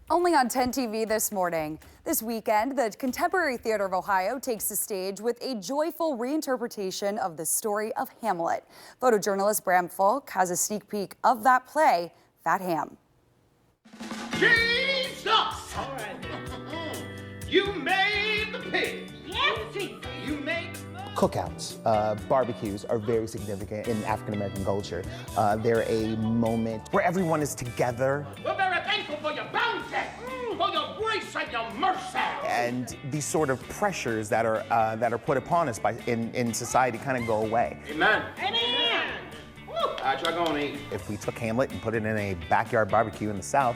Only on 10 TV this morning. This weekend, the Contemporary Theater of Ohio takes the stage with a joyful reinterpretation of the story of Hamlet. Photojournalist Bram Falk has a sneak peek of that play, Fat Ham. Jesus! All right. You made the pig. Yes, Jesus. You made Cookouts, barbecues are very significant in African-American culture. They're a moment where everyone is together. We're very thankful for your bounty, for your grace and your mercy. And these sort of pressures that are put upon us in society kind of go away. Amen. Amen. All right, y'all gonna eat. If we took Hamlet and put it in a backyard barbecue in the South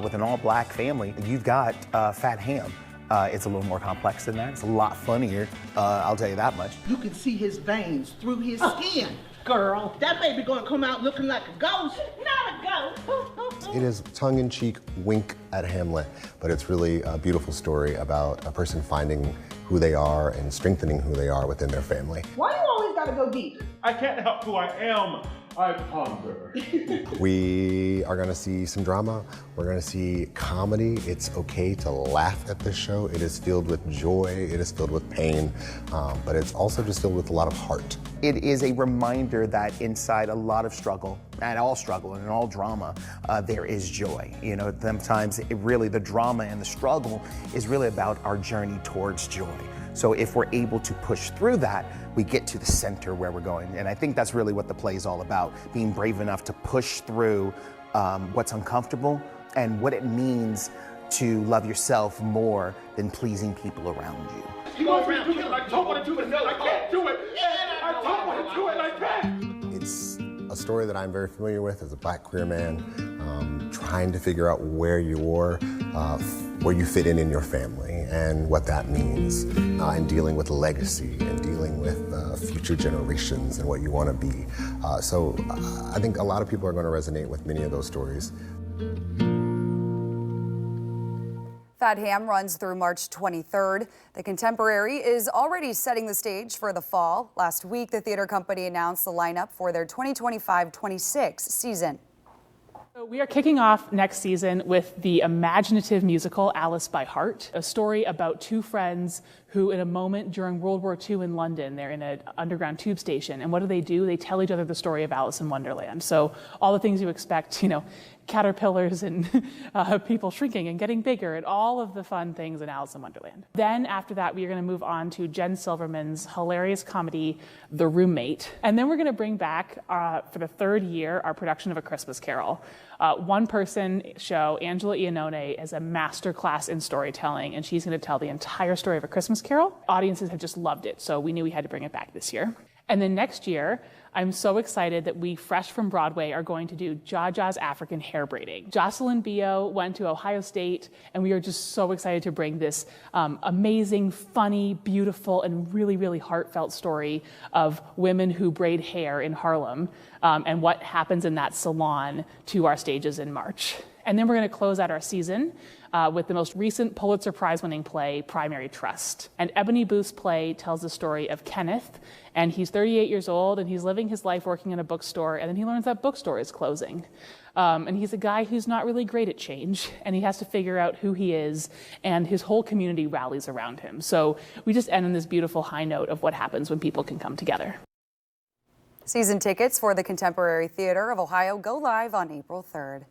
with an all-black family, you've got Fat Ham. It's a little more complex than that. It's a lot funnier, I'll tell you that much. You can see his veins through his skin. Girl, that baby gonna come out looking like a ghost. Not a ghost. It is tongue-in-cheek wink at Hamlet, but it's really a beautiful story about a person finding who they are and strengthening who they are within their family. Why you always gotta go deep? I can't help who I am. I ponder. We are gonna see some drama. We're gonna see comedy. It's okay to laugh at this show. It is filled with joy. It is filled with pain, but it's also just filled with a lot of heart. It is a reminder that inside a lot of struggle, and all struggle and all drama, there is joy. You know, sometimes the drama and the struggle is really about our journey towards joy. So if we're able to push through that, we get to the center where we're going. And I think that's really what the play is all about, being brave enough to push through what's uncomfortable and what it means to love yourself more than pleasing people around you. You want me to do it? I don't want to do it. No, I can't do it. I don't want to do it like that. It's a story that I'm very familiar with as a Black queer man, trying to figure out where you fit in your family and what that means, and dealing with legacy and dealing with future generations and what you want to be. So I think a lot of people are going to resonate with many of those stories. Fat Ham runs through March 23rd. The Contemporary is already setting the stage for the fall. Last week, the theater company announced the lineup for their 2025-26 season. So we are kicking off next season with the imaginative musical Alice by Heart, a story about two friends who, in a moment during World War II in London, they're in an underground tube station, and what do? They tell each other the story of Alice in Wonderland. So all the things you expect, caterpillars and people shrinking and getting bigger and all of the fun things in Alice in Wonderland. Then after that, we are going to move on to Jen Silverman's hilarious comedy, The Roommate. And then we're going to bring back, for the third year, our production of A Christmas Carol. One-person show, Angela Iannone, is a master class in storytelling, and she's going to tell the entire story of A Christmas Carol. Audiences have just loved it, so we knew we had to bring it back this year. And then next year, I'm so excited that we, fresh from Broadway, are going to do Jaja's African Hair Braiding. Jocelyn Bio went to Ohio State, and we are just so excited to bring this amazing, funny, beautiful, and really, really heartfelt story of women who braid hair in Harlem and what happens in that salon to our stages in March. And then we're going to close out our season with the most recent Pulitzer Prize-winning play, Primary Trust. And Ebony Booth's play tells the story of Kenneth, and he's 38 years old, and he's living his life working in a bookstore, and then he learns that bookstore is closing. And he's a guy who's not really great at change, and he has to figure out who he is, and his whole community rallies around him. So we just end on this beautiful high note of what happens when people can come together. Season tickets for the Contemporary Theater of Ohio go live on April 3rd.